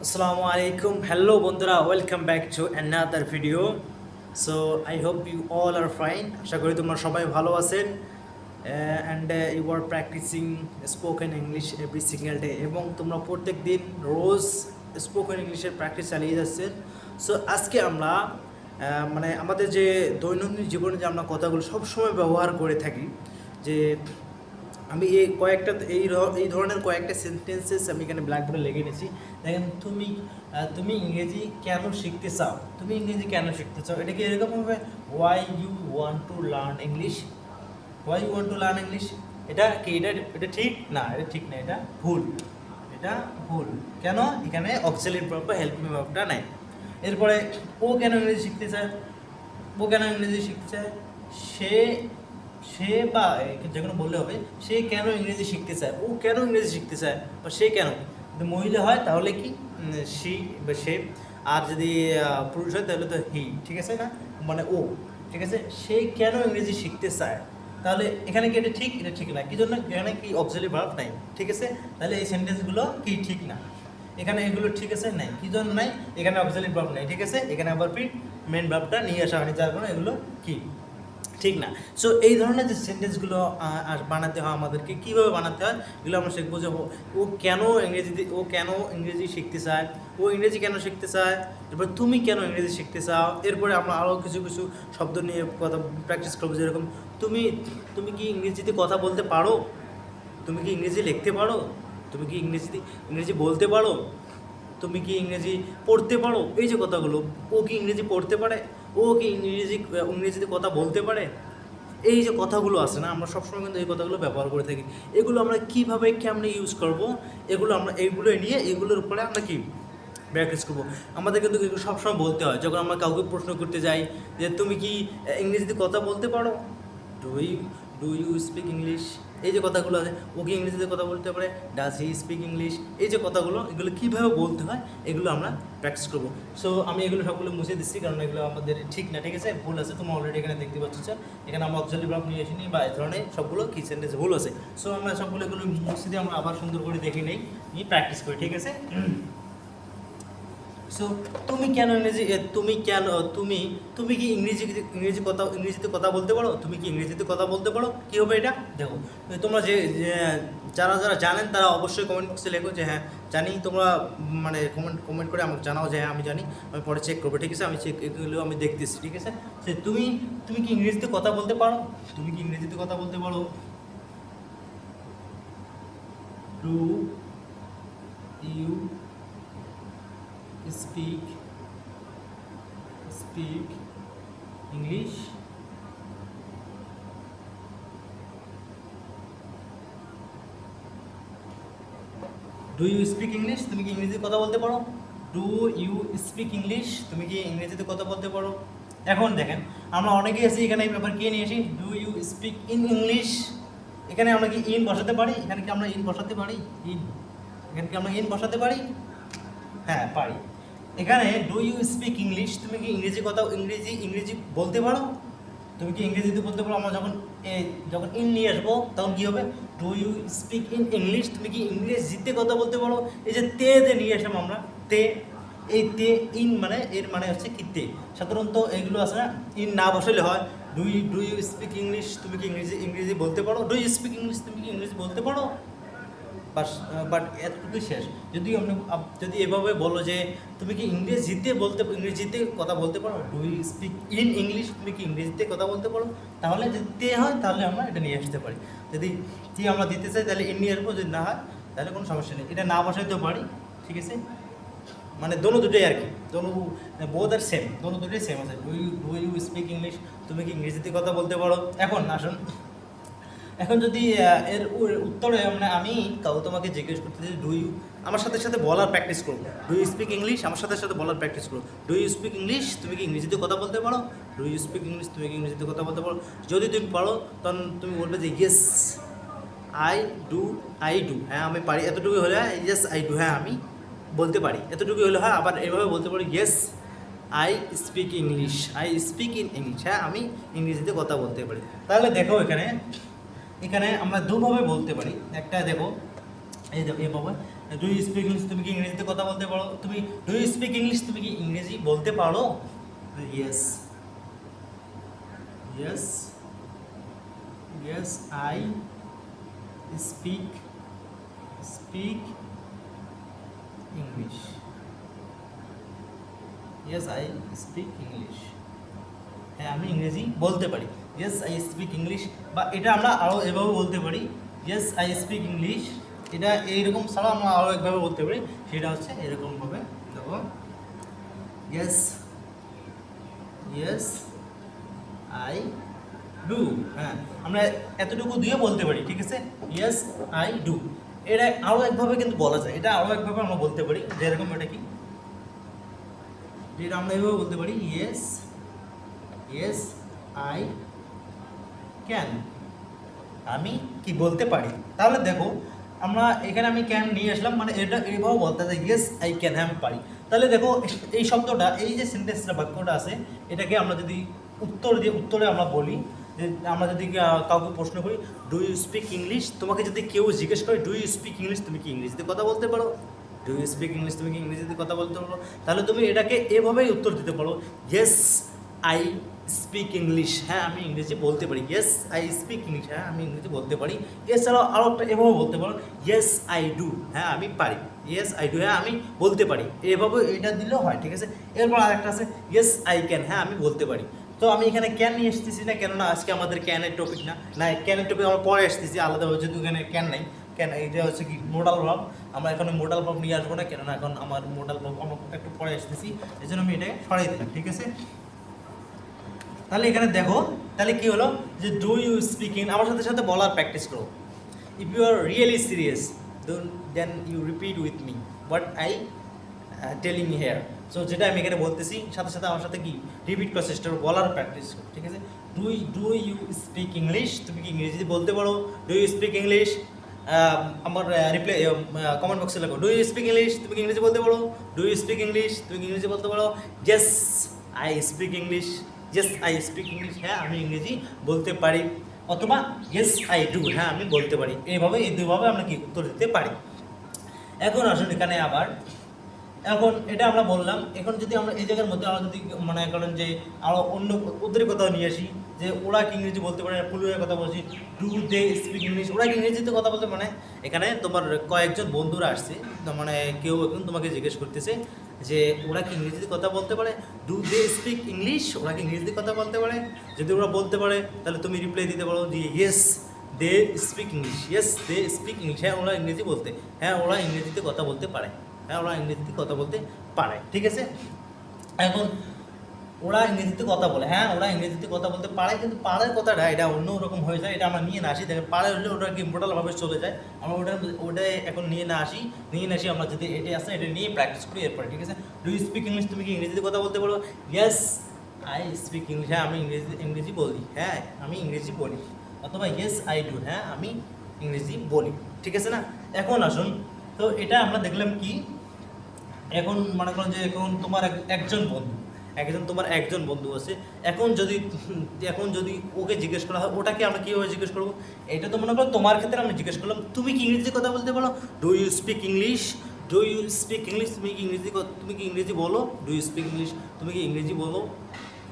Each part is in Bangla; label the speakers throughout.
Speaker 1: Assalamu alaikum. Hello বন্ধুরা, welcome back to another video. So I hope you all are fine. আশা করি তোমরা সবাই ভালো আছেন and you are practising spoken English every single day, এবং তোমরা প্রত্যেক দিন রোজ স্পোকেন ইংলিশের প্র্যাকটিস চালিয়ে যাচ্ছেন। সো আজকে আমরা মানে আমাদের যে দৈনন্দিন জীবনে যে আমরা কথাগুলো সবসময় ব্যবহার করে থাকি, যে আমি এই ধরনের কয়েকটা সেন্টেন্সেস আমি এখানে ব্ল্যাকবোর্ডে লিখে নিয়েছি। দেখেন, তুমি ইংরেজি কেন শিখতে চাও, তুমি ইংরেজি কেন শিখতে চাও, এটা কি এরকম হবে? Why you want to learn English, why you want to learn English. এটা কি, এটা ঠিক না, এটা ঠিক না, এটা ভুল, এটা ভুল। কেন? এখানে অক্সিলারি ভার্ব বা হেল্পিং ভার্বটা নাই। এরপরে ও কেন ইংরেজি শিখতে চায়, ও কেন ইংরেজি শিখতে চায়, সে সে বা যে কোনো বললে হবে, সে কেন ইংরেজি শিখতে চায়, ও কেন ইংরেজি শিখতে চায়, বা সে কেন। যদি মহিলা হয় তাহলে কি সি বা সে, আর যদি পুরুষ হয় তাহলে তো হি, ঠিক আছে না, মানে ও, ঠিক আছে। সে কেন ইংরেজি শিখতে চায়, তাহলে এখানে কি এটা ঠিক, এটা ঠিক না, কি জন্য? এখানে কি অক্সিলারি ভার্ব নাই, ঠিক আছে। তাহলে এই সেন্টেন্সগুলো কি ঠিক না, এখানে এগুলো ঠিক আছে নাই, কি জন্য নাই? এখানে অক্সিলারি ভার্ব নাই, ঠিক আছে। এখানে আবার মেন ভার্বটা নিয়ে আসা হয়নি, যার কারণে এগুলো কি ঠিক না। সো এই ধরনের যে সেন্টেন্সগুলো আর বানাতে হয় আমাদেরকে, কীভাবে বানাতে হয় এগুলো আমরা শিখবো। যে ও কেন ইংরেজি শিখতে চায়, ও ইংরেজি কেন শিখতে চায়, এরপর তুমি কেন ইংরেজি শিখতে চাও। এরপরে আমরা আরও কিছু কিছু শব্দ নিয়ে কথা প্র্যাকটিস করবো, যেরকম তুমি তুমি কি ইংরেজিতে কথা বলতে পারো, তুমি কি ইংরেজি লিখতে পারো, তুমি কি ইংরেজি বলতে পারো, তুমি কি ইংরেজি পড়তে পারো। এই যে কথাগুলো, ও কি ইংরেজি পড়তে পারে, ও কি ইংরেজিতে কথা বলতে পারে। এই যে কথাগুলো আছে না, আমরা সবসময় কিন্তু এই কথাগুলো ব্যবহার করে থাকি। এগুলো আমরা কীভাবে কেমনে ইউজ করব, এগুলো আমরা এইগুলো নিয়ে এগুলোর উপরে আমরা কি প্র্যাকটিস করবো। আমাদের কিন্তু এগুলো সবসময় বলতে হয় যখন আমরা কাউকে প্রশ্ন করতে যাই, যে তুমি কি ইংরেজিতে কথা বলতে পারো, do you do you speak English. এই যে কথাগুলো আছে, ও কি ইংরেজিতে কথা বলতে পারে, ডাজ হি স্পিক ইংলিশ। এই যে কথাগুলো, এগুলো কীভাবে বলতে হয় এগুলো আমরা প্র্যাকটিস করবো। সো আমি এগুলো সবগুলো মুছে দিচ্ছি, কারণ এগুলো আমাদের ঠিক না, ঠিক আছে, ভুল আছে। তোমরা অলরেডি এখানে দেখতে পাচ্ছ, এখানে আমরা অক্সিলারি ভার্ব নিয়ে আসিনি, বা এই ধরনের সবগুলো কি সেন্টেন্স ভুল আছে। সো আমরা সবগুলো এগুলো মুছে দিয়ে আমরা আবার সুন্দর করে দেখে নেই, প্র্যাকটিস করি, ঠিক আছে। সো তুমি কেন ইংরেজি তুমি কেন তুমি তুমি কি ইংরেজিতে কথা বলতে পারো, তুমি কি ইংরেজিতে কথা বলতে পারো। কী হবে এটা? দেখো, তোমরা যারা যারা জানেন তারা অবশ্যই কমেন্ট বক্সে লেখো যে হ্যাঁ জানি। তোমরা মানে কমেন্ট করে আমাকে জানাও যে হ্যাঁ আমি জানি, আমি পরে চেক করবো, ঠিক আছে। এগুলো আমি দেখতেছি, ঠিক আছে। সে তুমি কি ইংরেজিতে কথা বলতে পারো, তুমি কি ইংরেজিতে কথা বলতে পারো। Do you speak English, do you speak English, তুমি কি ইংরেজিতে কথা বলতে পারো। ডু ইউ স্পিক ইংলিশ, তুমি কি ইংরেজিতে কথা বলতে পারো। এখন দেখেন, আমরা অনেকেই আছি এখানে এই ব্যাপার কে নিয়ে আসি, do you speak in English. এখানে আমরা কি ইন বসাতে পারি, এখানে কি আমরা ইন বসাতে পারি, এখানে কি আমরা ইন বসাতে পারি, হ্যাঁ পারি। এখানে ডু ইউ স্পিক ইংলিশ, তুমি কি ইংরেজি বলতে পারো, তুমি কি ইংরেজিতে বলতে পারো। আমরা যখন ইন নিয়ে আসবো তখন কী হবে, do you speak in English, তুমি কি ইংরেজিতে কথা বলতে পারো। এই যে তে নিয়ে আসলাম আমরা, তে, এই তে ইন মানে এর মানে হচ্ছে কি তে। সাধারণত এগুলো আছে না, ইন না বসালে হয় ডু ইউ স্পিক ইংলিশ, তুমি কি ইংরেজি বলতে পারো। ডু ইউ স্পিক ইংলিশ, তুমি কি ইংরেজি বলতে পারো। বাট এতটুকুই শেষ। যদি এভাবে বলো যে তুমি কি ইংরেজিতে কথা বলতে পারো, do you speak in English, তুমি কি ইংরেজিতে কথা বলতে পারো, তাহলে যদি তে হয় তাহলে আমরা এটা নিয়ে আসতে পারি। যদি তে আমরা দিতে চাই তাহলে ইন নিয়ে আসবো, যদি না হয় তাহলে কোনো সমস্যা নেই, এটা না বসাইতেও পারি, ঠিক আছে। মানে দুটোই আর কি, বোথ আর সেম, দুটোই সেম আছে। ডু ইউ স্পিক ইংলিশ, তুমি কি ইংরেজিতে কথা বলতে পারো। এখন যদি এর উত্তরে মানে আমি তোমাকে জিজ্ঞেস করতে চাই, ডু ইউ, আমার সাথে সাথে বলার প্র্যাকটিস করবো। ডু ইউ স্পিক ইংলিশ, আমার সাথে সাথে বলার প্র্যাকটিস করবো। ডু ইউ স্পিক ইংলিশ, তুমি কি ইংরেজিতে কথা বলতে পারো। ডু ইউ স্পিক ইংলিশ, তুমি কি ইংরেজিতে কথা বলতে পারো। যদি তুমি পারো তখন তুমি বলবে যে ইয়েস আই ডু, হ্যাঁ আমি পারি। এতটুকু হলে ইয়েস আই ডু, হ্যাঁ আমি বলতে পারি। এতটুকু হলে হয় আবার এভাবে বলতে পারি, ইয়েস আই স্পিক ইংলিশ, হ্যাঁ আমি ইংরেজিতে কথা বলতে পারি। তাহলে দেখো এখানে আমরা দুভাবে বলতে পারি। একটা দেখো, এই দেখো এভাবে ডু ইউ স্পিক ইংলিশ, তুমি কি ইংরেজিতে কথা বলতে পারো? তুমি ডু ইউ স্পিক ইংলিশ, তুমি কি ইংরেজি বলতে পারো? Yes, yes, yes I speak English, yes I speak English, হ্যাঁ আমি ইংরেজি বলতে পারি। ইয়েস আই স্পিক ইংলিশ, বা এটা আমরা আরও এভাবে বলতে পারি, ইয়েস আই স্পিক ইংলিশ। এটা এইরকম ছাড়াও আমরা আরও একভাবে বলতে পারি, সেটা হচ্ছে এরকমভাবে। দেখো, ইয়েস, ইয়েস আই ডু, হ্যাঁ আমরা এতটুকু দিয়ে বলতে পারি, ঠিক আছে, ইয়েস আই ডু। এটা আরও একভাবে কিন্তু বলা যায়, এটা আরও একভাবে আমরা বলতে পারি, যেরকম এটা কি, যেটা আমরা এভাবে বলতে পারি, ইয়েস, ইয়েস আই ক্যান, আমি কি বলতে পারি। তাহলে দেখো আমরা এখানে আমি ক্যান নিয়ে আসলাম, মানে এটা এইভাবে বলতে চাই, ইয়েস আই ক্যান, হ্যাঁ আমি পারি। তাহলে দেখো এই শব্দটা, এই যে সেন্টেন্সটা, বাক্যটা আছে, এটাকে আমরা যদি উত্তরে আমরা বলি, যে আমরা যদি কাউকে প্রশ্ন করি ডু ইউ স্পিক ইংলিশ, তোমাকে যদি কেউ জিজ্ঞেস করে ডু ইউ স্পিক ইংলিশ, তুমি কি ইংরেজিতে কথা বলতে পারো? ডু ইউ স্পিক ইংলিশ, তুমি কি ইংরেজিতে কথা বলতে পারো? তাহলে তুমি এটাকে এভাবেই উত্তর দিতে পারো, ইয়েস আই স্পিক ইংলিশ, হ্যাঁ আমি ইংরেজি বলতে পারি। ইয়েস আই স্পিক ইংলিশ, হ্যাঁ আমি ইংরেজি বলতে পারি। এছাড়াও আরও একটা এভাবে বলতে পারো, ইয়েস আই ডু, হ্যাঁ আমি পারি। ইয়েস আই ডু, হ্যাঁ আমি বলতে পারি, এভাবে এটা দিলেও হয়, ঠিক আছে। এরপর আরেকটা আছে, ইয়েস আই ক্যান, হ্যাঁ আমি বলতে পারি। তো আমি এখানে ক্যান নিয়ে আসতেছি না, কেননা আজকে আমাদের ক্যানের টপিক না, ক্যানের টপিক আমরা পরে আসতেছি আলাদাভাবে, যেহেতু এখানে ক্যান নাই। কেন এটা হচ্ছে কি মোডাল ভার্ব, আমরা এখন মোডাল ভার্ব নিয়ে আসবো না, কেননা এখন আমার মোডাল ভার্ব আমরা একটু পরে আসতেছি, এই জন্য আমি এটাকে সরাই দিলাম, ঠিক আছে। তাহলে এখানে দেখো, তাহলে কি হলো, যে ডু ইউ স্পিক ইন, আমার সাথে সাথে বলার প্র্যাকটিস করো। If you are really serious then you repeat with me what I telling here. So যেটা আমি এখানে বলতেছি, সাথে সাথে আমার সাথে কি রিপিট করার চেষ্টা করো, বলার প্র্যাকটিস করো, ঠিক আছে। ডু ইউ স্পিক ইংলিশ, তুমি কি ইংরেজি বলতে পারো? ডু ইউ স্পিক ইংলিশ, আমার রিপ্লাই কমেন্ট বক্সে লেখো, ডু ইউ স্পিক ইংলিশ, তুমি কি ইংরেজি বলতে পারো? ডু ইউ স্পিক ইংলিশ, তুমি কি ইংরেজি বলতে পারো? Yes I speak English, yes I speak English, হ্যাঁ আমি ইংরেজি বলতে পারি। অথবা ইয়েস আই ডু, হ্যাঁ আমি বলতে পারি। এইভাবে, এই দুইভাবে আমরা কি উত্তর দিতে পারি। এখন আসুন এখানে আবার, এখন এটা আমরা বললাম, এখন যদি আমরা এই জায়গার মধ্যে আমরা যদি মনে করেন যে আরও অন্য ওদের কথাও নিয়ে আসি, যে ওরা কি ইংরেজি বলতে পারে, পুরুলিয়ার কথা বলছি, ডু দে স্পিক ইংলিশ, ওরা কি ইংরেজিতে কথা বলতে, মানে এখানে তোমার কয়েকজন বন্ধুরা আসছে, মানে কেউ এখন তোমাকে জিজ্ঞেস করতেছে যে ওরা কি ইংরেজিতে কথা বলতে পারে, ডু দে স্পিক ইংলিশ, ওরা কি ইংরেজিতে কথা বলতে পারে? যদি ওরা বলতে পারে তাহলে তুমি রিপ্লাই দিতে পারো যে yes they speak English, yes they speak English, হ্যাঁ ওরা ইংরেজি বলতে, হ্যাঁ ওরা ইংরেজিতে কথা বলতে পারে, হ্যাঁ ওরা ইংরেজিতে কথা বলতে পারে, ঠিক আছে। এখন ওরা ইংরেজিতে কথা বলে, হ্যাঁ ওরা ইংরেজিতে কথা বলতে পারে, কিন্তু পারার কথাটা এটা অন্য রকম হয়ে যায়, এটা আমরা নিয়ে না আসি। দেখেন পারে হলে ওটা কি মোটালভাবে চলে যায়, আমরা ওটাই এখন নিয়ে না আসি, আমরা যদি এটা আসে এটা নিয়ে প্র্যাকটিস করি এরপরে, ঠিক আছে। ডু ইউ স্পিক ইংলিশ, তুমি কি ইংরেজিতে কথা বলতে পারো? ইয়েস আই স্পিক ইংলিশ, হ্যাঁ আমি ইংরেজি বলি, হ্যাঁ আমি ইংরেজি বলি। অথবা ইয়েস আই ডু, হ্যাঁ আমি ইংরেজি বলি, ঠিক আছে না। এখন আসুন, তো এটা আমরা দেখলাম কি, এখন মনে করো যে এখন তোমার তোমার একজন বন্ধু আছে, এখন যদি ওকে জিজ্ঞেস করা হয়, ওটাকে আমরা কীভাবে জিজ্ঞেস করবো? এটা তো মনে করো তোমার ক্ষেত্রে আমি জিজ্ঞেস করলাম, তুমি কি ইংরেজি কথা বলতে পারো? Do you speak English, do you speak English, তুমি কি ইংরেজি বলো? ডু ইউ স্পিক ইংলিশ, তুমি কি ইংরেজি বলো?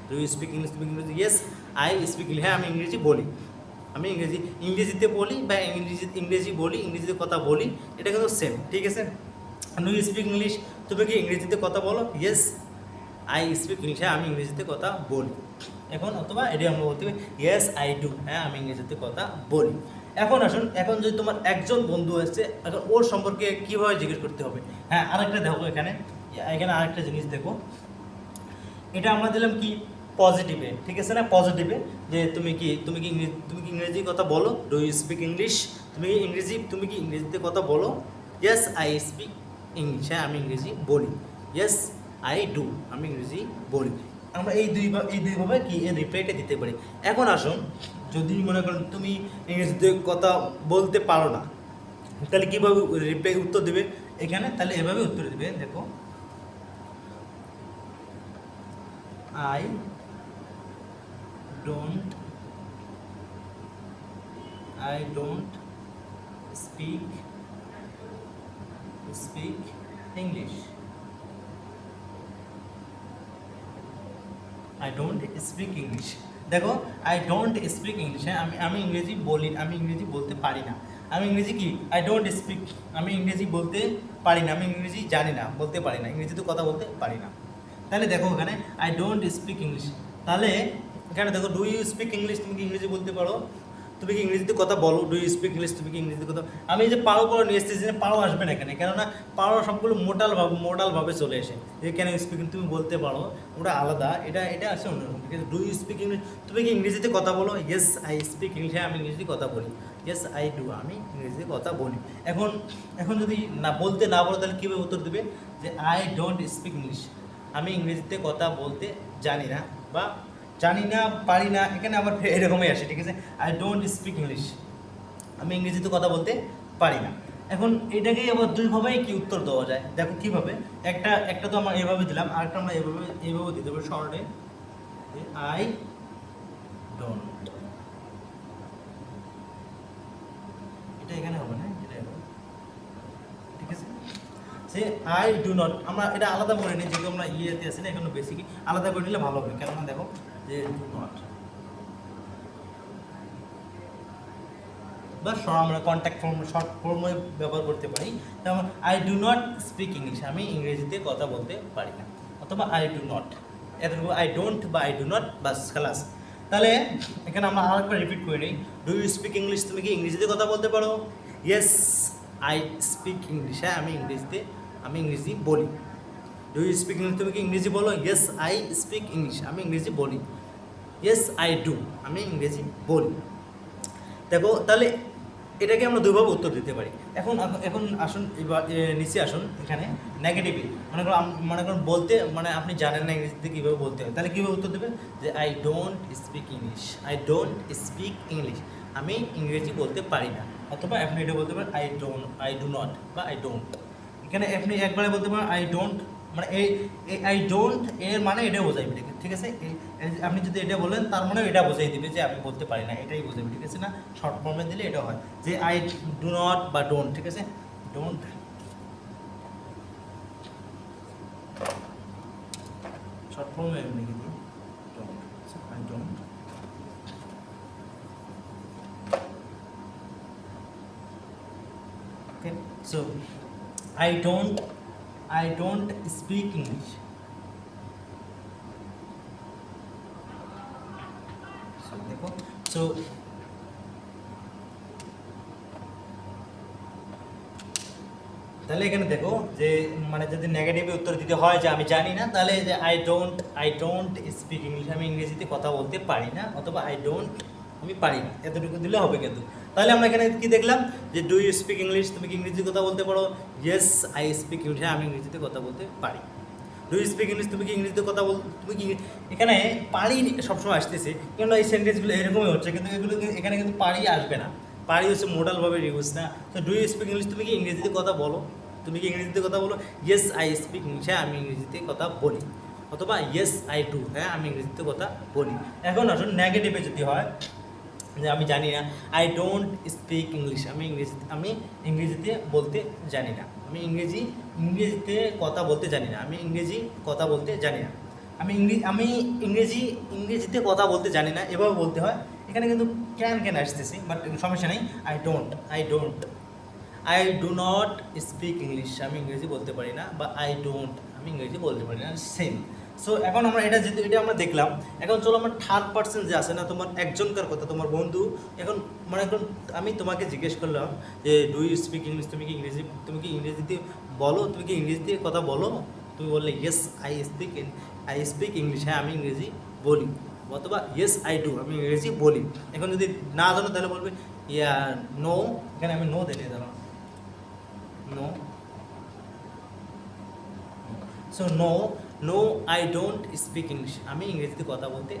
Speaker 1: ডু ইউ স্পিক ইংলিশ, তুমি কি ইংরেজি? ইয়েস আই স্পিক ইংলিশ, হ্যাঁ আমি ইংরেজি বলি, আমি ইংরেজিতে বলি, বা ইংরেজি বলি, ইংরেজিতে কথা বলি, এটা কিন্তু সেম, ঠিক আছে। ডু ইউ স্পিক ইংলিশ, তুমি কি ইংরেজিতে কথা বলো? ইয়েস আই স্পিক ইংলিশ, হ্যাঁ আমি ইংরেজিতে কথা বলি। এখন অথবা এটি আমরা বলতে পারি ইয়েস আই ডু, হ্যাঁ আমি ইংরেজিতে কথা বলি। এখন আসুন, এখন যদি তোমার একজন বন্ধু আসছে, এখন ওর সম্পর্কে কীভাবে জিজ্ঞেস করতে হবে? হ্যাঁ আরেকটা দেখো, এখানে আরেকটা জিনিস দেখো, এটা আমরা দিলাম কি পজিটিভে, ঠিক আছে না, পজিটিভে, যে তুমি কি ইংরেজি কথা বলো? ডু ইউ স্পিক ইংলিশ, তুমি কি ইংরেজিতে কথা বলো? ইয়েস আই স্পিক ইংলিশ, হ্যাঁ আমি ইংরেজি বলি। ইয়েস আই ডু, আমি ইংরেজি বলি। আমরা এই দুইভাবে কি এই রিপ্লাইটা দিতে পারি। এখন আসুন, যদি মনে করেন তুমি ইংরেজিতে কথা বলতে পারো না, তাহলে কীভাবে রিপ্লাই উত্তর দেবে এখানে? তাহলে এভাবে উত্তর দেবে, দেখো, I don't speak speak English. I don't speak English. দেখো, আই ডোন্ট স্পিক ইংলিশ, হ্যাঁ আমি ইংরেজি বলি, আমি ইংরেজি বলতে পারি না। আমি ইংরেজি কি, আই ডোন্ট স্পিক, আমি ইংরেজি বলতে পারি না, আমি ইংরেজি জানি না, বলতে পারি না, ইংরেজিতে কথা বলতে পারি না। তাহলে দেখো এখানে আই ডোন্ট স্পিক ইংলিশ, তাহলে এখানে দেখো ডু ইউ স্পিক ইংলিশ, তুমি কি ইংরেজি বলতে পারো? তুমি কি ইংরেজিতে কথা বলো? ডু ইউ স্পিক ইংলিশ, তুমি কি ইংরেজিতে কথা? আমি এই যে পারো করে নিয়ে এসেছি, পারো আসবে না এখানে, কেননা পারো সবগুলো মোডালভাবে চলে এসে, যে কেন স্পিকিং তুমি বলতে পারো, ওটা আলাদা, এটা এটা আছে অন্যরকম। ঠিক আছে, ডু ইউ স্পিক ইংলিশ, তুমি কি ইংরেজিতে কথা বলো? ইয়েস আই স্পিক ইংলিশ, হ্যাঁ আমি ইংরেজিতে কথা বলি। ইয়েস আই ডু, আমি ইংরেজিতে কথা বলি। এখন এখন যদি বলতে না বলো, তাহলে কীভাবে উত্তর দেবে? যে আই ডোন্ট স্পিক ইংলিশ, আমি ইংরেজিতে কথা বলতে জানি না, বা জানি না, পারি না, এখানে আবার এরকমই আসে। ঠিক আছে, আই ডোন্ট স্পিক ইংলিশ, আমি ইংরেজিতে কথা বলতে পারি না। এখন এটাকেই আবার দুইভাবেই কি উত্তর দেওয়া যায়, দেখো কীভাবে। একটা তো আমরা এভাবে দিলাম, আরেকটা আমরা এইভাবে দিতে পারি শর্টে, আই ডোন্ট, এটা এখানে হবে না, এটা হবে। ঠিক আছে, সে আই ডু নট, আমরা এটা আলাদা করে নিই, যেহেতু আমরা ইয়েতে আছে না, এখানে বেসিক আলাদা করে নিলে ভালো হবে। কেননা দেখো যে ডু নট, বা আমরা কন্ট্যাক্ট ফর্ম, শর্ট ফর্মে ব্যবহার করতে পারি। যেমন I do not speak English, আমি ইংরেজিতে কথা বলতে পারি না, অথবা আই ডু নট, এতটুকু আই ডোন্ট বা আই ডু নট, বাস খালাস। তাহলে এখানে আমরা আরেকবার রিপিট করে নিই, ডু ইউ স্পিক ইংলিশ, তুমি কি ইংরেজিতে কথা বলতে পারো? ইয়েস আই স্পিক ইংলিশ, হ্যাঁ আমি ইংরেজি বলি। ডু ইউ স্পিক ইংলিশ, তুমি কি ইংরেজি বলো? ইয়েস আই স্পিক ইংলিশ, আমি ইংরেজি বলি। ইয়েস আই ডু, আমি ইংরেজি বলি। দেখো, তাহলে এটাকে আমরা দুইভাবে উত্তর দিতে পারি। এখন এখন আসুন, এবার নিচে আসুন, এখানে নেগেটিভে মনে করুন বলতে, আপনি জানেন না ইংরেজিতে কীভাবে বলতে হয়, তাহলে কীভাবে উত্তর দেবেন? যে I don't speak English, I don't speak English, আমি ইংরেজি বলতে পারি না। অথবা আপনি এটা বলতে পারেন আই ডু নট, বা আই ডোন্ট। এখানে আপনি একবারে বলতে পারেন আই ডোন্ট, এই আই ডোন্ট এর মানে এটা বোঝাইবে। ঠিক আছে, আপনি যদি এটা বলেন, তার মানে এটা বোঝাই দিবে যে আমি বলতে পারি না, এটাই বোঝাবে। ঠিক আছে না, শর্ট ফর্মে দিলে এটা হয় যে আই ডু নট বা ডোন্ট। ঠিক আছে, ডোন্ট, শর্ট ফর্মে লিখে দিই don't, I don't. Okay, so I don't speak English. দেখো, সো তাহলে এখানে দেখো যে যদি নেগেটিভে উত্তর দিতে হয় যে আমি জানি না, তাহলে যে আই ডোন্ট স্পিক ইংলিশ, আমি ইংরেজিতে কথা বলতে পারি না, অথবা আই ডোন্ট, আমি পারি না, এতটুকু দিলে হবে। কিন্তু তাহলে আমরা এখানে কি দেখলাম? যে ডু ইউ স্পিক ইংলিশ, তুমি কি ইংরেজিতে কথা বলতে পারো? ইয়েস আই স্পিক ইংলিশ, হ্যাঁ আমি ইংরেজিতে কথা বলতে পারি। ডু ইউ স্পিক ইংলিশ, তুমি কি ইংরেজিতে কথা তুমি কি, এখানে পারি সবসময় আসতেছে, কেন এই সেন্টেন্সগুলো এরকমই হচ্ছে, কিন্তু এগুলো এখানে কিন্তু পারি আসবে না। পারি হচ্ছে মোডালভাবে ইউজ না। তো ডু ইউ স্পিক ইংলিশ, তুমি কি ইংরেজিতে কথা বলো? তুমি কি ইংরেজিতে কথা বলো? ইয়েস আই স্পিক ইংলিশ, হ্যাঁ আমি ইংরেজিতে কথা বলি। অথবা ইয়েস আই ডু, হ্যাঁ আমি ইংরেজিতে কথা বলি। এখন আসুন নেগেটিভে যদি হয় যে আমি জানি না, আই ডোন্ট স্পিক ইংলিশ, আমি ইংরেজিতে বলতে জানি না, আমি ইংরেজিতে কথা বলতে জানি না, আমি ইংরেজিতে কথা বলতে জানি না, এভাবে বলতে হয়। এখানে কিন্তু ক্যান আসতেছি, বাট সমস্যা নেই। I do not speak English, আমি ইংরেজি বলতে পারি না, বা আমি ইংরেজি বলতে পারি না, সেম। সো এখন আমরা এটা আমরা দেখলাম। এখন চলো আমরা থার্ড পার্সন যে আছে না, তোমার একজনকার কথা, তোমার বন্ধু। এখন এখন আমি তোমাকে জিজ্ঞেস করলাম যে ডু ইউ স্পিক ইংলিশ, তুমি কি ইংরেজিতে বলো, তুমি কি ইংরেজিতে কথা বলো? তুমি বললে ইয়েস আই স্পিক ইংলিশ, হ্যাঁ আমি ইংরেজি বলি। অথবা ইয়েস আই ডু, আমি ইংরেজি বলি। এখন যদি না জানো তাহলে বলবে নো, এখানে আমি নো দিলে জানো, no. So no I don't speak English, আমি ইংরেজিতে কথা বলতে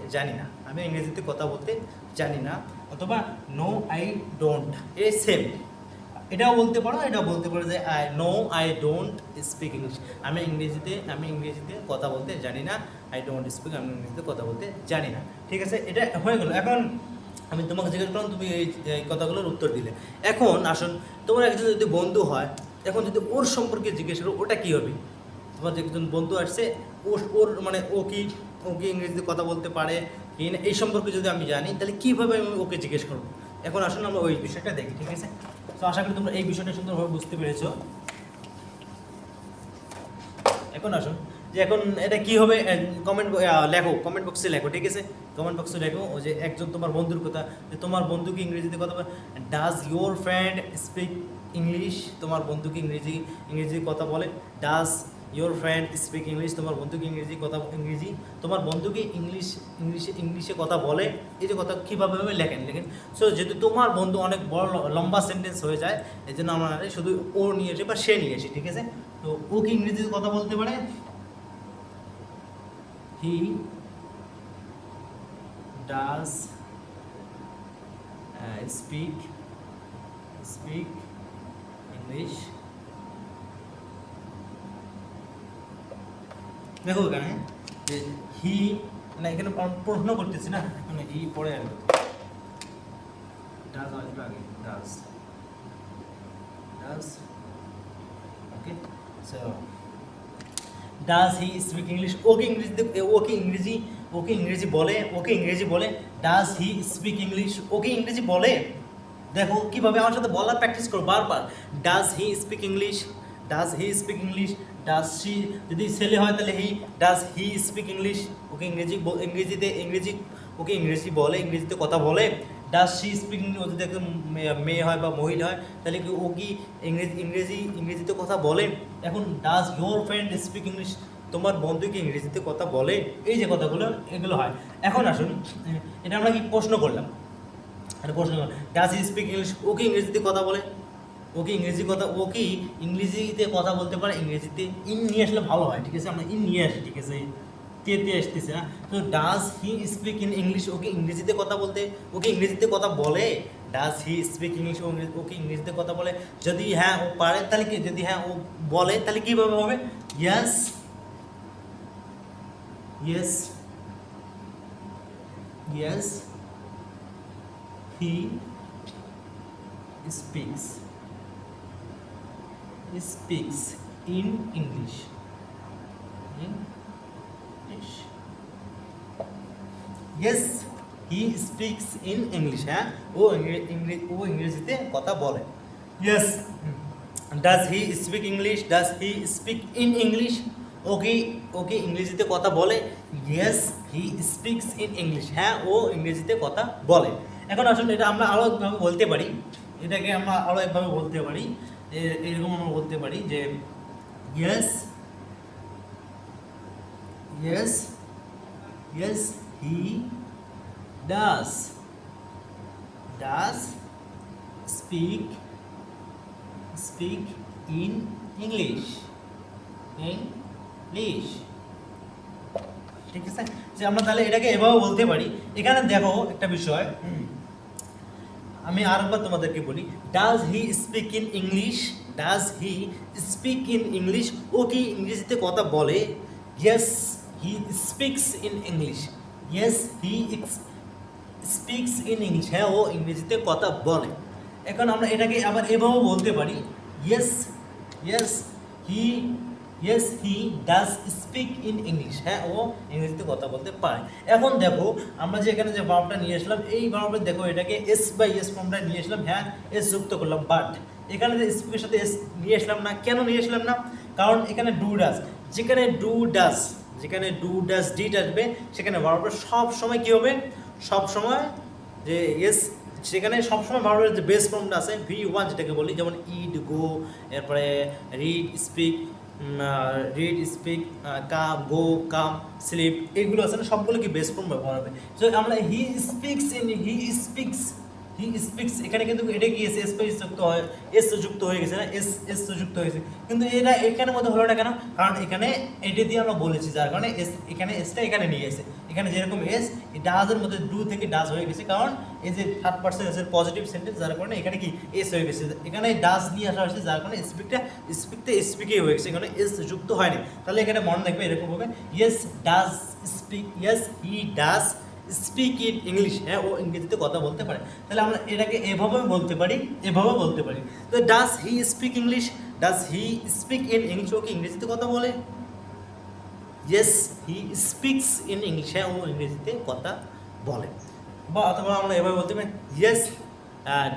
Speaker 1: জানি না, অথবা নো আই ডোন্ট, সেম। এটাও বলতে পারো যে আই ডোন্ট স্পিক ইংলিশ, আমি ইংরেজিতে কথা বলতে জানি না, আই ডোন্ট স্পিক, আমি ইংরেজিতে কথা বলতে জানি না। ঠিক আছে, এটা হয়ে গেল। এখন আমি তোমাকে জিজ্ঞেস করলাম, তুমি এই কথাগুলোর উত্তর দিলে। এখন আসুন, তোমার একজন যদি বন্ধু হয়, এখন যদি ওর সম্পর্কে জিজ্ঞেস করো ওটা কী হবে, তোমার যে একজন বন্ধু আসছে ওর মানে ও কি ইংরেজিতে কথা বলতে পারে কি না এই সম্পর্কে যদি আমি জানি তাহলে কীভাবে আমি ওকে জিজ্ঞেস করবো। এখন আসুন আমরা ওই বিষয়টা দেখি, ঠিক আছে। তো আশা করি তোমরা এই বিষয়টা সুন্দরভাবে বুঝতে পেরেছো। এখন আসুন যে এখন এটা কি হবে, লেখো কমেন্ট বক্সে লেখো, ঠিক আছে। কমেন্ট বক্সে লেখো ও যে একজন তোমার বন্ধুর কথা, যে তোমার বন্ধু কি ইংরেজিতে কথা বলে, does your friend speak English, তোমার বন্ধু কি ইংরেজি কথা বলে, does your friend speak English, তোমার বন্ধু কি তোমার বন্ধু কি ইংলিশে কথা বলে, এই যে কথা কীভাবে হবে লেখেন। সো যেহেতু তোমার বন্ধু অনেক বড় লম্বা সেন্টেন্স হয়ে যায়, এই জন্য আমরা শুধু ও নিয়ে আসি বা সে নিয়ে আসি, ঠিক আছে। তো ও কি ইংরেজিতে কথা বলতে পারে, হি ডাজ স্পিক ইংলিশ। দেখো এখানে যে হি মানে এখানে প্রশ্ন করতেছি না, মানে হি পরে আসবে, ডাজ আসবে আগে, does okay. So does he speak English, okay ইংরেজি বলে, does he speak English, okay ইংরেজি বলে। দেখো কীভাবে আমার সাথে বলার প্র্যাকটিস করো বারবার। Does he speak English, does she, যদি ছেলে হয় তাহলে does he speak English, okay ইংরেজিতে কথা বলে। ডাজ শি স্পিক ইংলিশ, ও যদি একজন মেয়ে হয় বা মহিলা হয় তাহলে কি ও কি ইংরেজিতে কথা বলে। এখন does your friend speak English, তোমার বন্ধু কি ইংরেজিতে কথা বলে, এই যে কথাগুলো এগুলো হয়। এখন আসুন এটা আমরা কি প্রশ্ন করলাম, ডাজ হি স্পিক ইংলিশ, ও কি ইংরেজিতে কথা বলে, ও কি ইংরেজিতে কথা বলতে পারে, ইংরেজিতে ইন নিয়ে আসলে ভালো হয়, ঠিক আছে। আমরা ইন নিয়ে আসি, ঠিক আছে, তে আসতেছে না। তো does he speak in English, okay ইংরেজিতে কথা বলে, does he speak English, okay ইংরেজিতে কথা বলে। যদি হ্যাঁ ও পারে তাহলে কি, যদি হ্যাঁ ও বলে তাহলে কীভাবে হবে, yes he speaks in English. Yes, he speaks in English. হ্যাঁ ও ইংরেজিতে কথা বলে। Yes. Does he speak English? Does he speak in English? ওকে ইংরেজিতে কথা বলে। Yes, he speaks in English. হ্যাঁ ও ইংরেজিতে কথা বলে। এখন আসলে এটা আমরা আরও একভাবে বলতে পারি, এরকম আমরা বলতে পারি যে yes he does speak in English, ঠিক আছে। যে আমরা তাহলে এটাকে এভাবে বলতে পারি। এখানে দেখো একটা বিষয় আমি আরেকবার তোমাদেরকে বলি, does he speak in English, ও কি ইংরেজিতে কথা বলে, yes he speaks in English, হ্যাঁ ও ইংরেজিতে কথা বলে। এখন আমরা এটাকে আবার এভাবেও বলতে পারি, yes he does speak in English, হ্যাঁ ও ইংরেজিতে কথা বলতে পারে। এখন দেখো আমরা যে এখানে যে ভার্বটা নিয়ে আসলাম, এই ভার্বটা দেখো এটাকে এস বাই এস ফর্মটা নিয়ে আসলাম, হ্যাঁ এস যুক্ত করলাম, বাট এখানে যে স্পিকের সাথে এস নিয়ে আসলাম না, কেন নিয়ে আসলাম না, কারণ এখানে যেখানে ডু ডাজ ডিড আসবে সেখানে ভার্বটা সব সময় কী হবে, সব সময় যে এস, সেখানে সবসময় ভার্বের যে বেস ফর্মটা আছে V1 যেটাকে বলি, যেমন ইড, গো, এরপরে রিড স্পিক, কাম, গো, কাম, স্লিপ, এগুলো আছে না, সবগুলো কি বেস ফর্ম ব্যবহার হবে। সো আমরা হি স্পিক্স এখানে কিন্তু এটা কি এস যুক্ত হয়ে গেছে না, এস যুক্ত হয়েছে, কিন্তু এটা এখানে মধ্যে হলো না কেন, কারণ এখানে এটা দিয়ে আমরা বলেছি, যার কারণে এস এখানে এসটা এখানে নিয়ে এসে, এখানে যেরকম এস ডাজের মধ্যে ডু থেকে ডাজ হয়ে গেছে, কারণ এই যে থার্ড পার্সন এসের পজিটিভ সেন্টেন্স, যার কারণে এখানে কি এস হয়ে গেছে, এখানে ডাজ নিয়ে আসা হয়েছে, যার কারণে স্পিকই হয়ে গেছে, এখানে এস যুক্ত হয়নি। তাহলে এখানে মনে রাখবে এরকম হবে, yes he does speak in English, হ্যাঁ ও ইংরেজিতে কথা বলতে পারে। তাহলে আমরা এটাকে এভাবে বলতে পারি। তো does he speak English, does he speak in English, ও কি ইংরেজিতে কথা বলে? Yes he speaks in English, হ্যাঁ ও ইংরেজিতে কথা বলে। বা অথবা আমরা এভাবে বলতে পারি yes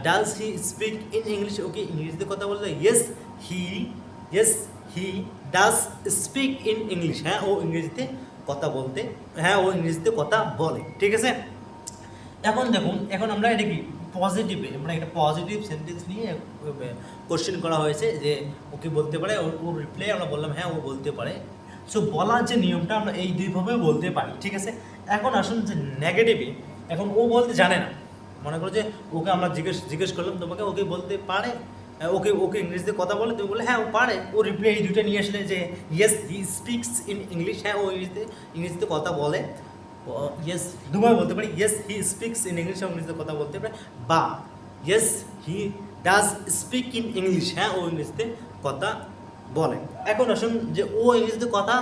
Speaker 1: does he speak in English, ও কি ইংরেজিতে কথা বলে? Yes he does speak in English, হ্যাঁ ও ইংরেজিতে কথা বলতে, হ্যাঁ ও ইংরেজিতে কথা বলে। ঠিক আছে, এখন দেখুন, এখন আমরা এটা কি পজিটিভে, আমরা একটা পজিটিভ সেন্টেন্স নিয়ে কোশ্চেন করা হয়েছে যে ও কি বলতে পারে, ওর রিপ্লাই আমরা বললাম হ্যাঁ ও বলতে পারে। সো বলার যে নিয়মটা আমরা এই দুইভাবে বলতে পারি। ঠিক আছে, এখন আসুন যে নেগেটিভে, এখন ও বলতে জানে না, মনে করো যে ওকে আমরা জিজ্ঞেস করলাম তোমাকে ওকে বলতে পারে, ওকে ইংরেজিতে কথা বলে, তুমি বলে হ্যাঁ ও পারে, ও রিপ্লাই এই দুইটা নিয়ে আসলে যে yes he speaks in English, হ্যাঁ ও ইংরেজিতে কথা বলে। ইয়েস দুবার বলতে পারি yes he speaks in English, ইংরেজিতে কথা বলতে পারে, বা yes he does speak in English, হ্যাঁ ও ইংরেজিতে কথা বলে। এখন আসুন যে ও ইংরেজিতে কথা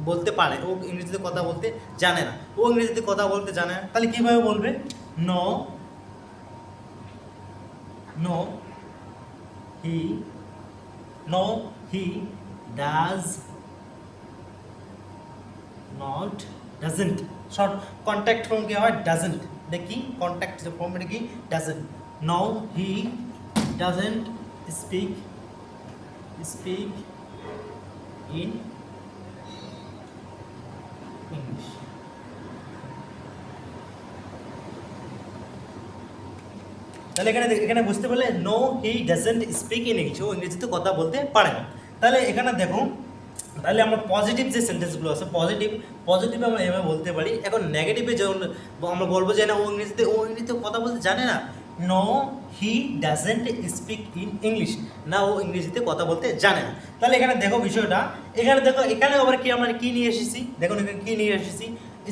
Speaker 1: বলতে পারে, ও ইংরেজিতে কথা বলতে জানে না, ও ইংরেজিতে কথা বলতে জানে না, তাহলে কীভাবে বলবে? No no he does not, doesn't, short contact form কি হয়? ডাজেন্ট। দেখি কন্ট্যাক্ট ফর্ম এটা কি? Doesn't. No he doesn't speak in English. তাহলে এখানে বুঝতে পারলে no he doesn't speak in English, ও ইংরেজিতে কথা বলতে পারে না। তাহলে এখানে দেখুন, তাহলে আমরা পজিটিভ যে সেন্টেন্সগুলো আছে পজিটিভে আমরা এভাবে বলতে পারি। এখন নেগেটিভে যেমন আমরা বলবো যে না ও ইংরেজিতে কথা বলতে জানে না, no he doesn't speak in English, না ও ইংরেজিতে কথা বলতে জানে না। তাহলে এখানে দেখো বিষয়টা, এখানে আবার কি আমরা কি নিয়ে এসেছি, দেখুন এখানে কি নিয়ে এসেছি,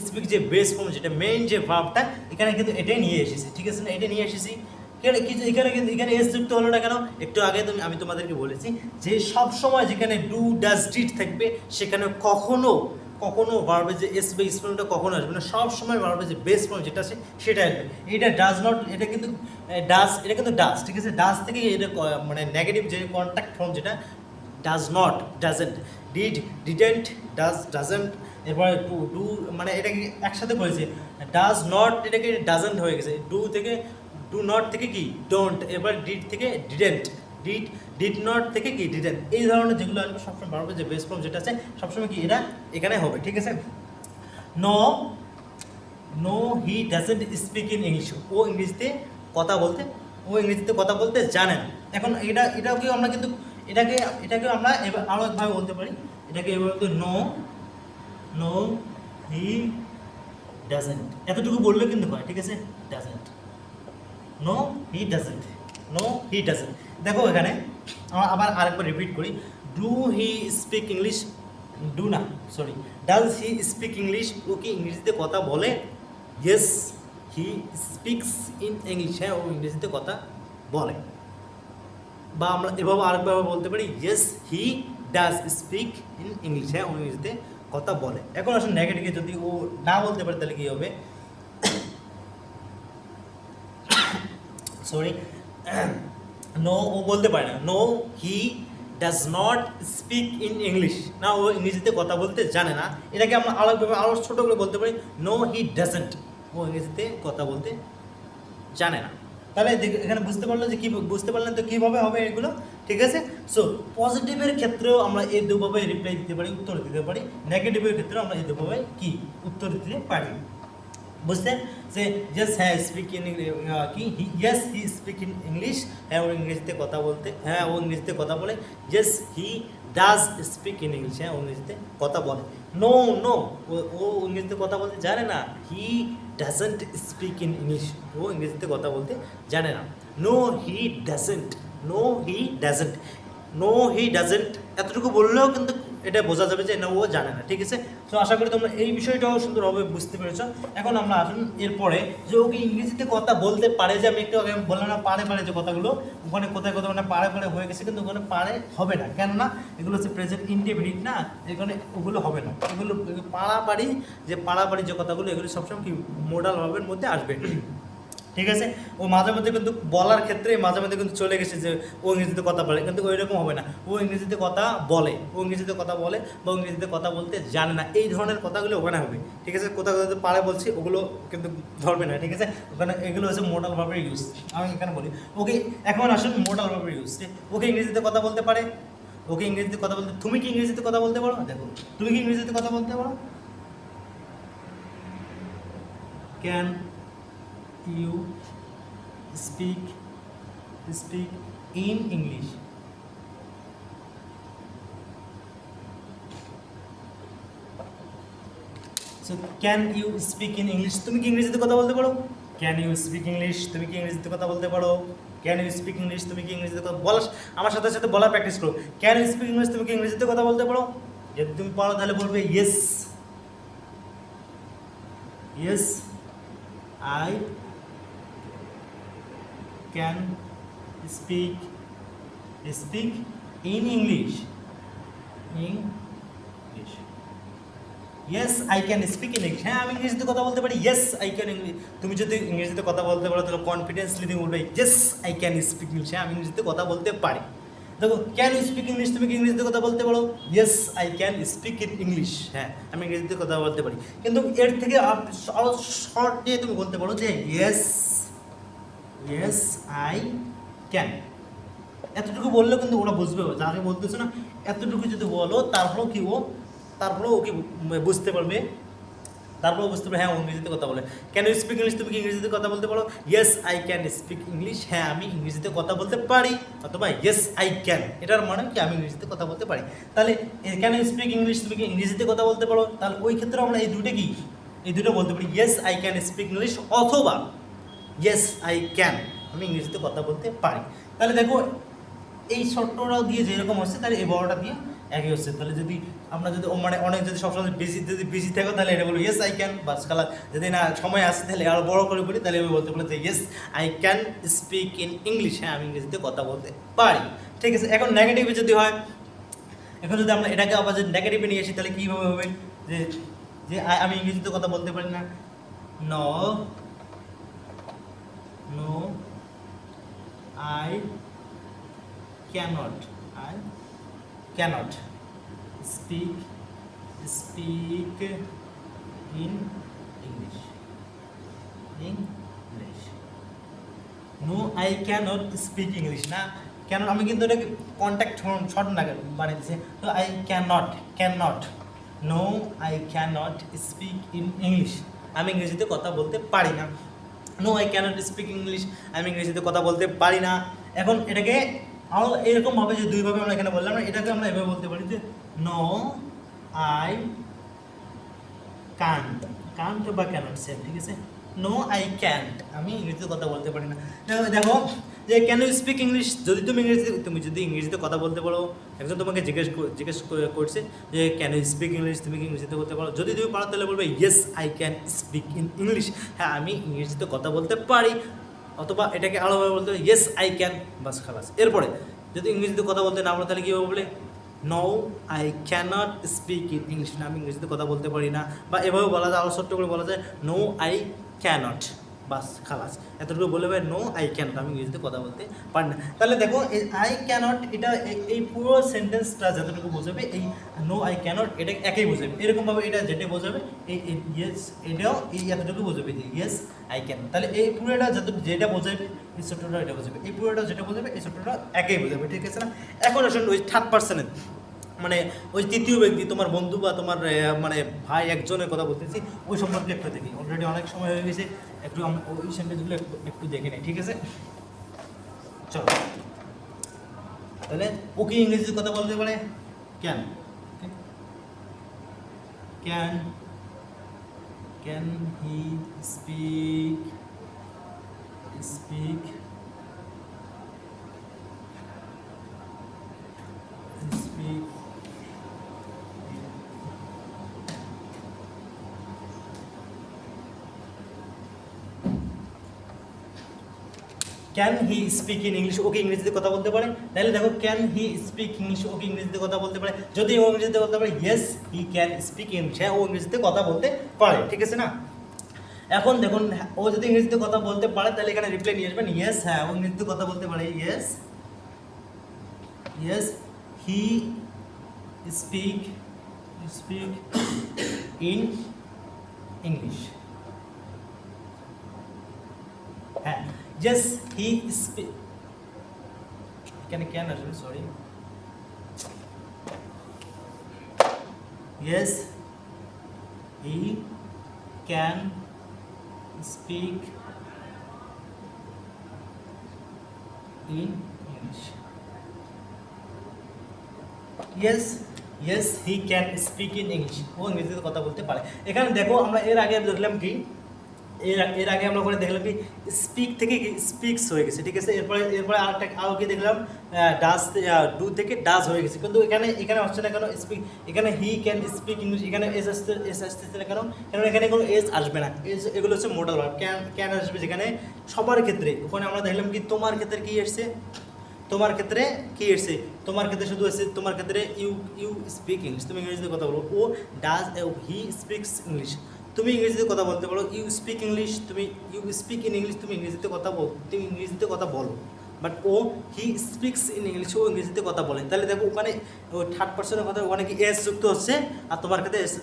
Speaker 1: স্পিক যে বেস ফর্ম, যেটা মেইন যে ভার্বটা, এখানে কিন্তু এটাই নিয়ে এসেছি। ঠিক আছে না, এটা নিয়ে এসেছি। এখানে এস যুক্ত হলো না কেন? একটু আগে আমি তোমাদেরকে বলেছি যে সব সময় যেখানে ডু ডাজ ডিড থাকবে সেখানে কখনো ভার্বের যে এস বেস ফর্মটা কখনো আসবে না, সব সময় ভার্বের যে বেস ফর্ম যেটা আছে সেটা আসবে। এটা ডাজ নট, এটা কিন্তু ডাজ, ঠিক আছে, ডাজ থেকে এটা মানে নেগেটিভ যে কন্ট্যাক্ট ফর্ম যেটা does not, doesn't, didn't, doesn't, এরপরে ডু মানে এটাকে একসাথে করেছে, ডাজ নট এটাকে ডাজেন্ট হয়ে গেছে, ডু নট থেকে কি ডোন্ট, এবার ডিড থেকে ডিডেন্ট, ডিড নট থেকে কি ডিডেন্ট, এই ধরনের যেগুলো আসবে সবসময় ভার্বের যে বেস ফর্ম যেটা আছে সবসময় কি এটা এখানে হবে। ঠিক আছে, no he doesn't speak in English, ও ইংরেজিতে কথা বলতে জানে না। এখন এটাকে আমরা কিন্তু এটাকে আমরা এবার আরও একভাবে বলতে পারি, এটাকে এবার নো হি ডাজেন্ট, এতটুকু বললে কিন্তু হয়। ঠিক আছে, ডাজেন্ট, নো হি ডাজেন্ট। দেখো এখানে আবার আরেকবার রিপিট করি, ডাজ হি স্পিক ইংলিশ, ও কি ইংরেজিতে কথা বলে? Yes he speaks in English, হ্যাঁ ও ইংরেজিতে কথা বলে। বা আমরা এভাবে আরেকভাবে বলতে পারি yes he does speak in English, হ্যাঁ ও ইংরেজিতে কথা বলে। এখন আসলে নেগেটিভে যদি ও না বলতে পারে তাহলে কী হবে? সরি, নো ও বলতে পারে না, no he does not speak in English, না ও ইংরেজিতে কথা বলতে জানে না। এটাকে আমরা আরও ছোটো করে বলতে পারি, নো হি ডাজেন্ট, ও ইংরেজিতে কথা বলতে জানে না। তাহলে এখানে বুঝতে পারলেন তো কীভাবে হবে এগুলো। ঠিক আছে, সো পজিটিভের ক্ষেত্রেও আমরা এই দুভাবে রিপ্লাই দিতে পারি, উত্তর দিতে পারি, নেগেটিভের ক্ষেত্রেও আমরা এই দুভাবে কি উত্তর দিতে পারি। বুঝলেন যে ইয়েস হ্যাঁ স্পিক ইন কি yes he speak in English, হ্যাঁ ও ইংরেজিতে কথা বলে। Yes he does speak in English, হ্যাঁ ও ইংরেজিতে কথা বলে। নো ও ইংরেজিতে কথা বলতে জানে না, he doesn't speak in English, ও ইংরেজিতে কথা বলতে জানে না। নো হি ডাজেন্ট এতটুকু বললেও কিন্তু এটা বোঝা যাবে যে না ও জানে না। ঠিক আছে, তো আশা করি তোমরা এই বিষয়টাও সুন্দরভাবে বুঝতে পেরেছো। এখন আমরা আসুন এরপরে যে ওকে ইংরেজিতে কথা বলতে পারে, যে আমি একটু আগে বললাম না পারে যে কথাগুলো, ওখানে কোথায় মানে পারে হয়ে গেছে, কিন্তু ওখানে পারে হবে না, কেননা এগুলো হচ্ছে প্রেজেন্ট ইনডেফিনিট না, এখানে ওগুলো হবে না। এগুলো পাড়াপাড়ি যে কথাগুলো এগুলো সবসময় কি মোডাল ভার্বের মধ্যে আসবে। ঠিক আছে, ও মাঝে মধ্যে কিন্তু বলার ক্ষেত্রে মাঝে মধ্যে কিন্তু চলে গেছে যে ও ইংরেজিতে কথা বলে, কিন্তু ওই রকম হবে না, ও ইংরেজিতে কথা বলে, ও ইংরেজিতে কথা বলে বা ইংরেজিতে কথা বলতে জানে না, এই ধরনের কথাগুলো ওখানে হবে। ঠিক আছে, কোথাও কোথাও পারে বলছি ওগুলো কিন্তু ধরবে না। ঠিক আছে, ওখানে এগুলো হচ্ছে মোডাল ভার্বের ইউজ। আমি এখানে বলি ওকে, এখন আসুন মোডাল ভার্বের ইউজ। ওকে ইংরেজিতে কথা বলতে পারে, ওকে ইংরেজিতে কথা বলতে, তুমি কি ইংরেজিতে কথা বলতে পারো? দেখো, তুমি কি ইংরেজিতে কথা বলতে পারো? Can you speak in English? So can you speak in English? তুমি কি ইংরেজিতে কথা বলতে পারো? Can you speak English? তুমি কি ইংরেজিতে কথা বলতে পারো? Can you speak English? তুমি কি ইংরেজিতে কথা বলার, আমার সাথে সাথে বলার প্র্যাকটিস করো। Can you speak English? তুমি কি ইংরেজিতে কথা বলতে পারো? যদি তুমি পারো তাহলে বলবে yes, yes I can speak in English. Yes I can speak in English. হ্যাঁ আমি ইংরেজিতে কথা বলতে পারি, yes I can English। তুমি যদি ইংরেজিতে কথা বলতে পারো তাহলে কনফিডেন্সলি তুমি বলবে yes I can speak English। হ্যাঁ আমি ইংরেজিতে কথা বলতে পারি। দেখো, ক্যান ইউ স্পিক ইংলিশ? তুমি কি ইংরেজিতে কথা বলতে পারো? Yes I can speak in English. হ্যাঁ আমি ইংরেজিতে কথা বলতে পারি, কিন্তু এর থেকে আরও শর্ট দিয়ে তুমি বলতে পারো যে ইয়েস আই ক্যান। এতটুকু বললেও কিন্তু ওরা বুঝবে, যাকে বলতেছো না এতটুকু যদি বলো তারপরেও কি তারপরেও ও কি বুঝতে পারবে, তারপরেও বুঝতে পারবে হ্যাঁ ও ইংরেজিতে কথা বলে। Can you speak English? তুমি কি ইংরেজিতে কথা বলতে পারো? Yes I can speak English. হ্যাঁ আমি ইংরেজিতে কথা বলতে পারি, অথবা ইয়েস আই ক্যান, এটার মানে কি আমি ইংরেজিতে কথা বলতে পারি। তাহলে ক্যান ইউ স্পিক ইংলিশ? তুমি কি ইংরেজিতে কথা বলতে পারো? তাহলে ওই ক্ষেত্রে আমরা এই দুটো বলতে পারি, yes I can speak English অথবা ইয়েস আই ক্যান, আমি ইংরেজিতে কথা বলতে পারি। তাহলে দেখো এই শর্টটাও দিয়ে যেরকম হচ্ছে তাহলে এই বড়টা দিয়ে একই হচ্ছে। তাহলে যদি আমরা যদি মানে অনেক যদি সবসময় বিজি থাকো তাহলে এটা বলবো ইয়েস আই ক্যান, বাস খালা। যদি না সময় আসে তাহলে আরও বড় করে বলি, তাহলে আমি বলতে পারি যে yes I can speak in English. হ্যাঁ আমি ইংরেজিতে কথা বলতে পারি। ঠিক আছে, এখন নেগেটিভে যদি হয়, এখন যদি আমরা এটাকে আবার যদি নেগেটিভে নিয়ে আসি তাহলে কীভাবে হবে, যে যে আমি ইংরেজিতে কথা বলতে পারি না। No I cannot speak in English. No I cannot speak English না, কেন আমি কিন্তু এটাকে কন্ট্যাক্ট শর্ট না বানিয়ে দিচ্ছি। তো I cannot no I cannot speak in English, আমি ইংরেজিতে কথা বলতে পারি না। No I cannot speak English, আমি ইংরেজিতে কথা বলতে পারি না। এখন এটাকে আরও এরকমভাবে যে দুইভাবে আমরা এখানে বললাম না, এটাকে আমরা এভাবে বলতে পারি যে নো আই কান্ট বা ক্যানট সেম। ঠিক আছে, নো আই ক্যান্ট, আমি ইংরেজিতে কথা বলতে পারি না। দেখো যে ক্যান ইউ স্পিক ইংলিশ, যদি তুমি যদি ইংরেজিতে কথা বলতে পারো, একজন তোমাকে জিজ্ঞেস করছে যে ক্যান ইউ স্পিক ইংলিশ, তুমি কি ইংরেজিতে বলতে পারো? যদি তুমি পারো তাহলে বলবে yes I can speak in English. হ্যাঁ আমি ইংরেজিতে কথা বলতে পারি, অথবা এটাকে আলাদাভাবে বলতে হবে ইয়েস আই ক্যান, বাস খালাস। এরপরে যদি ইংরেজিতে কথা বলতে না পারো তাহলে কীভাবে বলে no I cannot speak in English, না আমি ইংরেজিতে কথা বলতে পারি না। বা এভাবে বলা যায়, আরও ছোট্ট করে বলা যায় নো আই ক্যানট, বাস খালাস। এতটুকু বলে ভাই নো আই ক্যানট, আমি ইংরেজিতে কথা বলতে পারি না। তাহলে দেখো এই আই ক্যানট এটা এই পুরো সেন্টেন্সটা যতটুকু বোঝাবে, এই নো আই ক্যানট এটা একই বোঝাবে। এরকমভাবে এটা যেটা বোঝাবে এই ইয়েস এটাও এই এতটুকু বোঝাবে যে ইয়েস আই ক্যান। তাহলে এই পুরোটা যেটা বোঝাবে এই ছোট্টটা এটা বোঝাবে, এই পুরোটা যেটা বোঝাবে এই ছোট্টটা একই বোঝাবে। ঠিক আছে না? এখন আসুন ওই থার্ড পার্সনের মানে ওই তৃতীয় ব্যক্তি, তোমার বন্ধু বা তোমার মানে ভাই একজনের কথা বলতেছি, ওই সম্পর্কে একটু দেখি। অলরেডি অনেক সময় হয়ে গেছে, একটু আমরা ওই সেন্টেন্সগুলো একটু দেখে নিই। ঠিক আছে, চলো। তাহলে ও কি ইংরেজিতে কথা বলতে পারে? Can he speak can he speak in English, okay ইংরেজিতে কথা বলতে পারে। তাহলে দেখো can he speak English, okay ইংরেজিতে কথা বলতে পারে। যদি ও ইংরেজিতে বলতে পারে yes he can speak English, হ্যাঁ ও ইংরেজিতে কথা বলতে পারে। ঠিক আছে না? এখন দেখুন ও যদি ইংরেজিতে কথা বলতে পারে তাহলে এখানে রিপ্লাই নিয়ে আসবেন ইয়েস, হ্যাঁ ও ইংরেজিতে কথা বলতে পারে, yes yes he speak in English, হ্যাঁ ইয়েস হি স্পিক, এখানে কেন আসবে sorry, yes he can speak in English, yes yes he can speak in English, ও ইংরেজিতে কথা বলতে পারে। এখানে দেখো আমরা এর আগে দেখলাম কি, এর আগে আমরা ওখানে দেখলাম কি স্পিক থেকে স্পিক্স হয়ে গেছে, ঠিক আছে। এরপরে আরও কি দেখলাম ডাস, ডু থেকে ডাস হয়ে গেছে, কিন্তু এখানে হচ্ছে না কেন স্পিক, এখানে হি ক্যান স্পিক ইংলিশ, এখানে এস আসতেছে না কেন, কারণ এখানে কোনো এস আসবে না, এগুলো হচ্ছে মোডাল ভার্ব। ক্যান আসবে যেখানে সবার ক্ষেত্রে, ওখানে আমরা দেখলাম কি তোমার ক্ষেত্রে কি এসছে, তোমার ক্ষেত্রে কি এসছে, তোমার ক্ষেত্রে শুধু এসছে, তোমার ক্ষেত্রে ইউ স্পিক ইংলিশ, তুমি ইংরেজিতে কথা বলো, ও ডাজ হি স্পিক্স ইংলিশ, তুমি ইংরেজিতে কথা বলতে পারো, ইউ স্পিক ইংলিশ, তুমি ইউ স্পিক ইন ইংলিশ, তুমি ইংরেজিতে কথা তুমি ইংরেজিতে কথা বলো, বাট ও হি স্পিক্স ইন ইংলিশ, ও ইংরেজিতে কথা বলে। তাহলে দেখো ওখানে থার্ড পার্সনের কথা ওখানে কি এস যুক্ত হচ্ছে, আর তোমার ক্ষেত্রে এস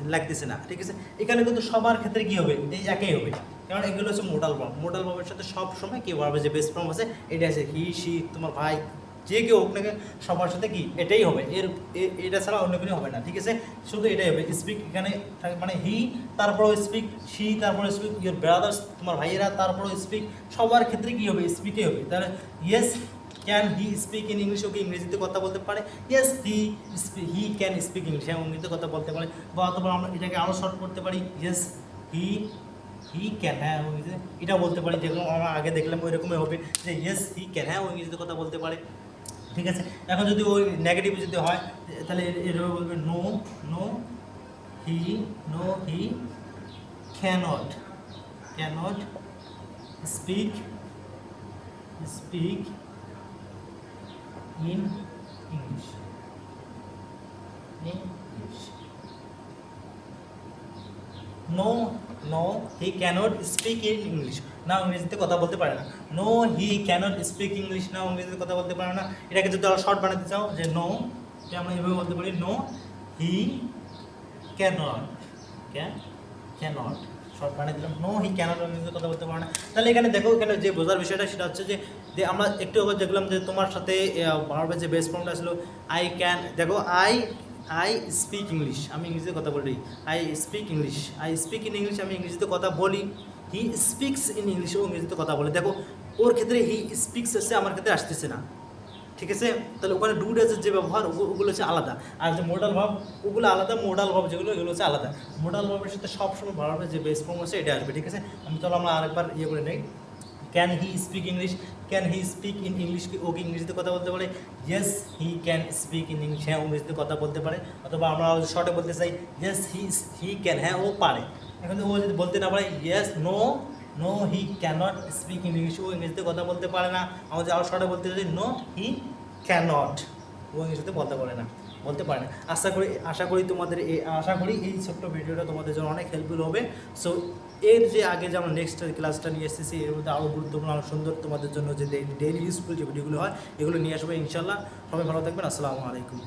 Speaker 1: লাগতেছে না, ঠিক আছে। এখানে কিন্তু সবার ক্ষেত্রে কী হবে, এই একই হবে, কারণ এগুলো হচ্ছে মোডাল ভার্ব। মোডাল ভার্বের সাথে সব সময় কি ভার্বের যে বেস ফর্ম আছে এটা আছে, হি সি, তোমার ভাই, যে কেউ হোক না সবার সাথে কি এটাই হবে, এটা ছাড়া অন্য কিছু হবে না, ঠিক আছে। শুধু এটাই হবে, স্পিক এখানে মানে হি, তারপরেও স্পিক, সি, তারপরে স্পিক, ইউর ব্রাদার্স, তোমার ভাইয়েরা, তারপরেও স্পিক, সবার ক্ষেত্রে কী হবে, স্পিকই হবে। তাহলে yes can he speak in English, okay ইংরেজিতে কথা বলতে পারে, yes he can speak English, হ্যাঁ ইংরেজিতে কথা বলতে পারে। বা অথবা আমরা এটাকে আরও শর্ট করতে পারি, ইয়েস হি ক্যান, হ্যাঁ ও ইংরেজিতে এটা বলতে পারি, যেরকম আমরা আগে দেখলাম ওই রকমই হবে যে ইয়েস হি ক্যান, হ্যাঁ ও ইংরেজিতে কথা বলতে পারে, ঠিক আছে। এখন যদি ওই নেগেটিভ যদি হয় তাহলে এভাবে বলবে no he cannot speak in English, no he cannot speak in English, না ইংরেজিতে কথা বলতে পারে না, no he cannot speak English, না ইংরেজিতে কথা বলতে পারে না। এটাকে যদি আরও শর্ট বানাতে চাও যে নো, আমরা এভাবে বলতে পারি নো হি ক্যানট শর্ট বানিয়ে দিলাম, নো হি ক্যানট ইংরেজিতে কথা বলতে পারে না। তাহলে এখানে দেখো, এখানে যে বোঝার বিষয়টা সেটা হচ্ছে যে আমরা একটু আবার দেখলাম যে তোমার সাথে ভার্বের যে বেস ফর্মটা ছিল আই ক্যান, দেখো আই স্পিক ইংলিশ, আমি ইংরেজিতে কথা বলি, আই স্পিক ইন ইংলিশ, আমি ইংরেজিতে কথা বলি, হি স্পিক্স ইন ইংলিশ, ও ইংরেজিতে কথা বলে। দেখো ওর ক্ষেত্রে হি স্পিক্স আসছে, আমার ক্ষেত্রে আসতেছে না, ঠিক আছে। তাহলে ওখানে ডু ডাজের যে ব্যবহার ওগুলো হচ্ছে আলাদা, আর যে মোডাল ভার্ব ওগুলো আলাদা, মোডাল ভার্ব যেগুলো এগুলো হচ্ছে আলাদা। মোডাল ভার্বের সাথে সবসময় ভার্বের যে বেস ফর্ম আছে এটা আসবে, ঠিক আছে। চলো আমরা আরেকবার ইয়ে করে নেই, can he speak English, can he speak in English, okay ইংরেজিতে কথা বলতে পারে, yes he can speak in English, হ্যাঁ ইংরেজিতে কথা বলতে পারে। অথবা আমরা শর্টে বলতে চাই ইয়েস হি ক্যান, হ্যাঁ ও পারে। এখন ও যদি বলতে না পারে yes no he cannot speak in English, ও ইংরেজিতে কথা বলতে পারে না। আমাদের আরও শর্টে বলতে চাই নো হি ক্যানট, ও ইংরেজিতে বলতে পারে না। আশা করি এই ছোট্ট ভিডিওটা তোমাদের জন্য অনেক হেল্পফুল হবে। সো এর যে আগে যে আমরা নেক্সট ক্লাসটা নিয়ে এসেছি এর মধ্যে আরও গুরুত্বপূর্ণ, আরও সুন্দর তোমাদের জন্য যে ডেইলি ইউজফুল যে ভিডিওগুলো হয় এগুলো নিয়ে আসবে ইনশাল্লাহ। সবাই ভালো থাকবেন, আসসালামু আলাইকুম।